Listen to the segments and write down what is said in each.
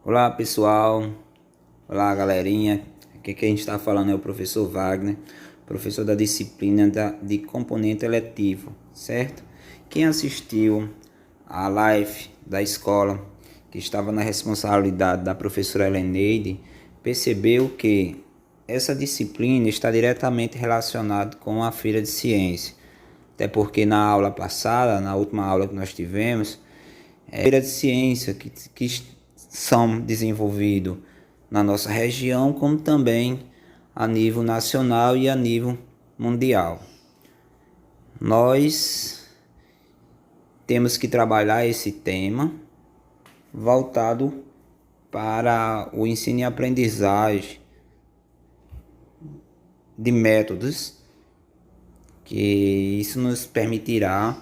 Olá pessoal, olá galerinha, aqui quem está falando é o professor Wagner, professor da disciplina de componente eletivo, certo? Quem assistiu à live da escola, que estava na responsabilidade da professora Heleneide, percebeu que essa disciplina está diretamente relacionada com a feira de ciência, até porque na aula passada, na última aula que nós tivemos, feira de ciência que são desenvolvidos na nossa região, como também a nível nacional e a nível mundial. Nós temos que trabalhar esse tema voltado para o ensino e aprendizagem de métodos, que isso nos permitirá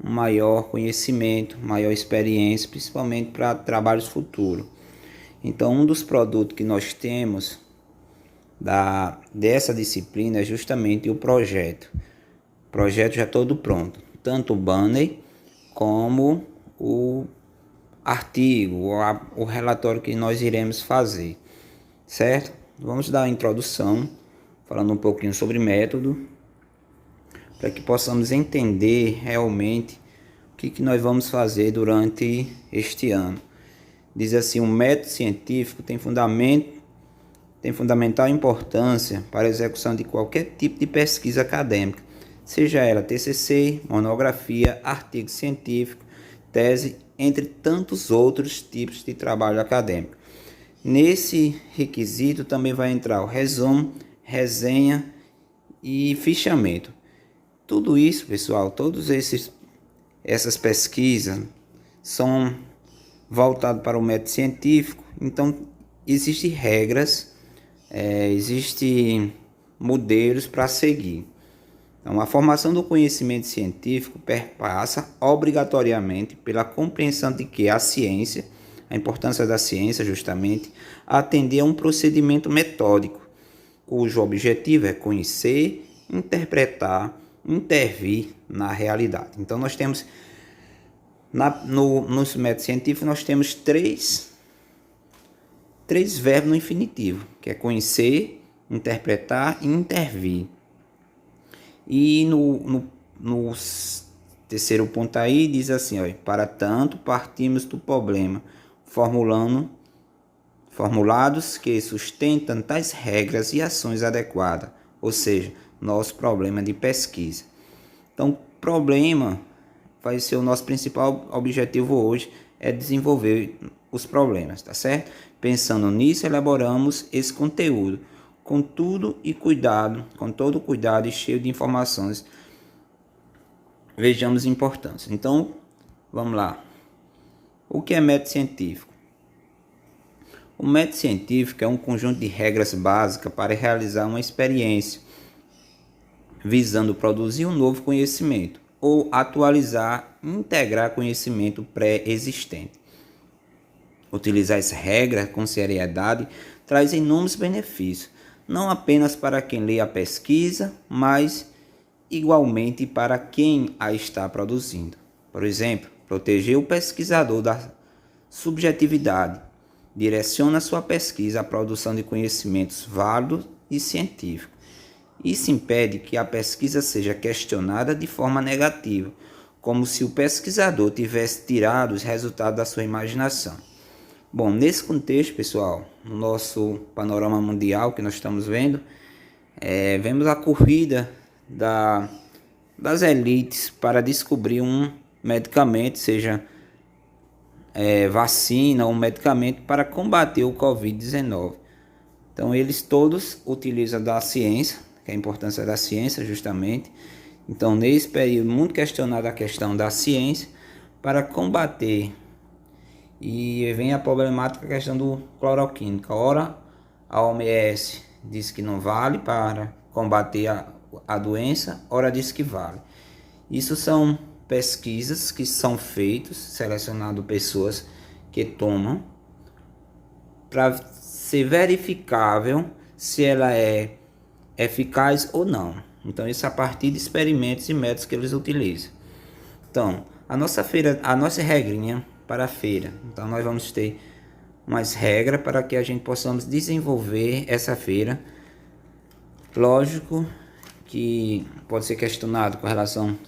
um maior conhecimento, maior experiência, principalmente para trabalhos futuros. Então, um dos produtos que nós temos dessa disciplina é justamente o projeto. O projeto já todo pronto, tanto o banner como o artigo, o relatório que nós iremos fazer, certo? Vamos dar a introdução, falando um pouquinho sobre método, para que possamos entender realmente o que nós vamos fazer durante este ano. Diz assim: um método científico tem fundamental importância para a execução de qualquer tipo de pesquisa acadêmica, seja ela TCC, monografia, artigo científico, tese, entre tantos outros tipos de trabalho acadêmico. Nesse requisito também vai entrar o resumo, resenha e fichamento. Tudo isso, pessoal, essas pesquisas são voltadas para o método científico. Então, existem regras, existem modelos para seguir. Então, a formação do conhecimento científico perpassa obrigatoriamente pela compreensão de que a ciência, a importância da ciência justamente, atender a um procedimento metódico, cujo objetivo é conhecer, interpretar, intervir na realidade. Então nós temos nos métodos científicos nós temos três verbos no infinitivo, que é conhecer, interpretar e intervir. E no terceiro ponto aí diz assim, ó: para tanto partimos do problema formulados que sustentam tais regras e ações adequadas, ou seja, nosso problema de pesquisa. Então, problema vai ser o nosso principal objetivo hoje, é desenvolver os problemas, tá certo? Pensando nisso, elaboramos esse conteúdo com todo cuidado e cheio de informações. Vejamos a importância. Então, vamos lá. O que é método científico? O método científico é um conjunto de regras básicas para realizar uma experiência, visando produzir um novo conhecimento ou atualizar e integrar conhecimento pré-existente. Utilizar essa regra com seriedade traz inúmeros benefícios, não apenas para quem lê a pesquisa, mas igualmente para quem a está produzindo. Por exemplo, proteger o pesquisador da subjetividade, direciona sua pesquisa à produção de conhecimentos válidos e científicos. Isso impede que a pesquisa seja questionada de forma negativa, como se o pesquisador tivesse tirado os resultados da sua imaginação. Bom, nesse contexto, pessoal, no nosso panorama mundial que nós estamos vendo, vemos a corrida das elites para descobrir um medicamento, seja vacina ou um medicamento para combater o Covid-19. Então, eles todos utilizam da ciência, que é a importância da ciência justamente. Então, nesse período muito questionada a questão da ciência para combater, e vem a problemática, a questão do cloroquínica. Ora, a OMS diz que não vale para combater a doença, ora diz que vale. Isso são pesquisas que são feitas, selecionando pessoas que tomam, para ser verificável se ela é eficaz ou não. Então, isso a partir de experimentos e métodos que eles utilizam. Então, a nossa regrinha para a feira. Então, nós vamos ter umas regras para que a gente possamos desenvolver essa feira. Lógico que pode ser questionado com relação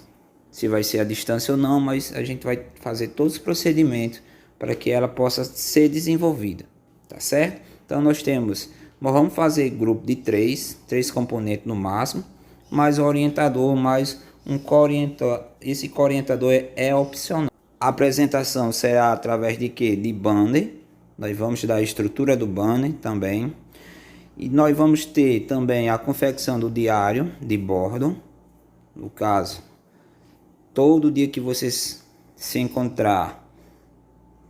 se vai ser à distância ou não, mas a gente vai fazer todos os procedimentos para que ela possa ser desenvolvida, tá certo? Então nós vamos fazer grupo de três componentes no máximo, mais o orientador, mais um co-orientador. Esse co-orientador é opcional. A apresentação será através de quê? De banner. Nós vamos dar a estrutura do banner também. E nós vamos ter também a confecção do diário de bordo. No caso, todo dia que vocês se encontrar,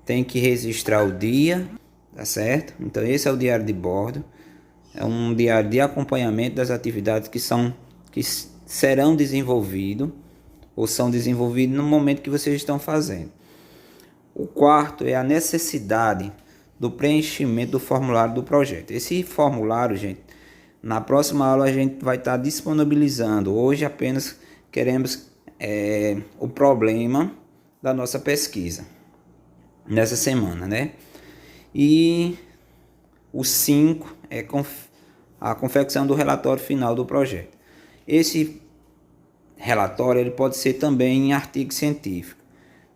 tem que registrar o dia, tá certo? Então esse é o diário de bordo. É um diário de acompanhamento das atividades que serão desenvolvidas ou são desenvolvidas no momento que vocês estão fazendo. O quarto é a necessidade do preenchimento do formulário do projeto. Esse formulário, gente, na próxima aula a gente vai estar disponibilizando. Hoje apenas queremos o problema da nossa pesquisa nessa semana, né? E o 5 é a confecção do relatório final do projeto. Esse relatório ele pode ser também em artigo científico.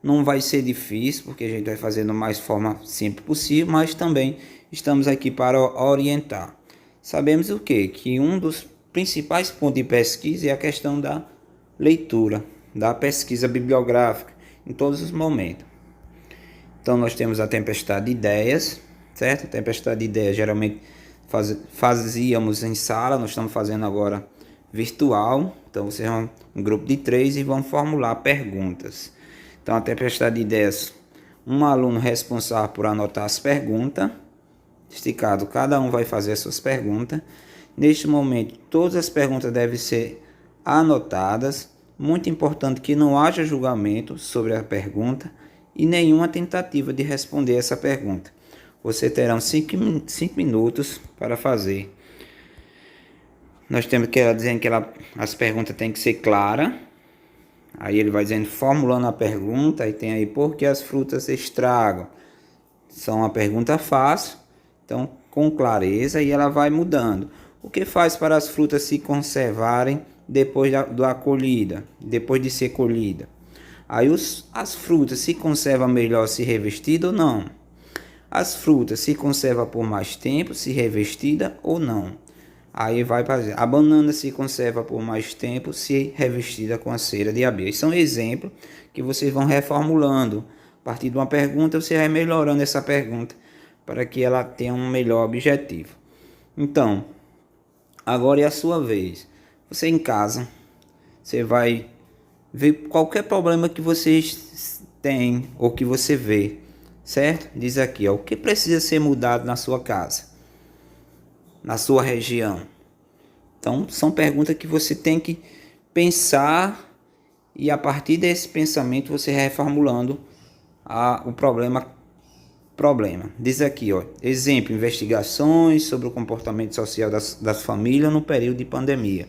Não vai ser difícil, porque a gente vai fazer da mais forma simples possível, mas também estamos aqui para orientar. Sabemos o quê? Que um dos principais pontos de pesquisa é a questão da leitura, da pesquisa bibliográfica, em todos os momentos. Então nós temos a tempestade de ideias, certo? A tempestade de ideias geralmente fazíamos em sala, nós estamos fazendo agora virtual. Então vocês vão um grupo de 3 e vão formular perguntas. Então a tempestade de ideias, um aluno responsável por anotar as perguntas, esticado, cada um vai fazer as suas perguntas. Neste momento todas as perguntas devem ser anotadas. Muito importante que não haja julgamento sobre a pergunta e nenhuma tentativa de responder essa pergunta. Você terá 5 minutos para fazer. Nós temos que ela dizendo que as perguntas têm que ser claras. Aí ele vai dizendo, formulando a pergunta, e tem aí por que as frutas se estragam. São uma pergunta fácil, então com clareza, e ela vai mudando. O que faz para as frutas se conservarem depois da colhida, depois de ser colhida? Aí as frutas se conservam melhor se revestida ou não? As frutas se conservam por mais tempo se revestida ou não? Aí vai fazer. A banana se conserva por mais tempo se revestida com a cera de abelha. São exemplos que vocês vão reformulando. A partir de uma pergunta, você vai melhorando essa pergunta para que ela tenha um melhor objetivo. Então, agora é a sua vez. Você em casa, você vai ver qualquer problema que vocês têm ou que você vê, certo? Diz aqui, ó, o que precisa ser mudado na sua casa, na sua região. Então, são perguntas que você tem que pensar e a partir desse pensamento você reformulando o problema. Diz aqui, ó, exemplo, investigações sobre o comportamento social das famílias no período de pandemia.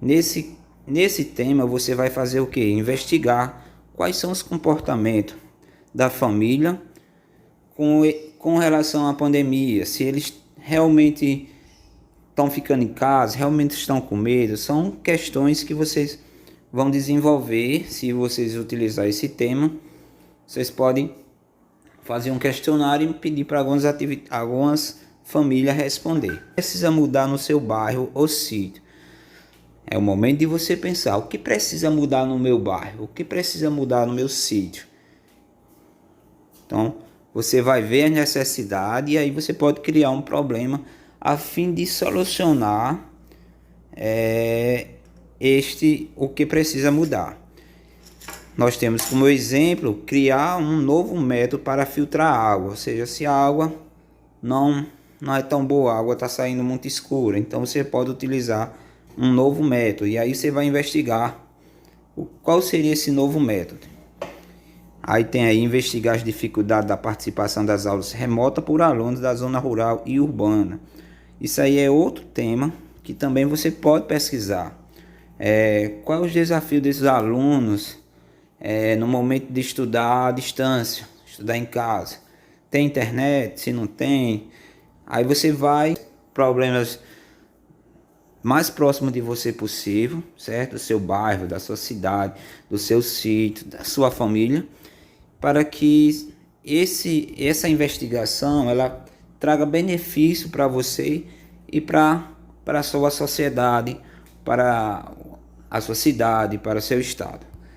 Nesse tema você vai fazer o quê? Investigar quais são os comportamentos da família com relação à pandemia, se eles realmente estão ficando em casa, realmente estão com medo. São questões que vocês vão desenvolver. Se vocês utilizar esse tema, vocês podem fazer um questionário e pedir para algumas famílias responder. Precisa mudar no seu bairro ou sítio. É o momento de você pensar, o que precisa mudar no meu bairro? O que precisa mudar no meu sítio? Então, você vai ver a necessidade e aí você pode criar um problema a fim de solucionar o que precisa mudar. Nós temos como exemplo criar um novo método para filtrar a água, ou seja, se a água não é tão boa, a água está saindo muito escura, então você pode utilizar um novo método e aí você vai investigar qual seria esse novo método. Aí tem aí investigar as dificuldades da participação das aulas remotas por alunos da zona rural e urbana. Isso aí é outro tema que também você pode pesquisar. Qual é os desafios desses alunos no momento de estudar à distância, estudar em casa? tem internet, se não tem. Aí você vai problemas mais próximos de você possível, certo? Do seu bairro, da sua cidade, do seu sítio, da sua família, para que essa investigação ela traga benefício para você e para a sua sociedade, para a sua cidade, para o seu estado.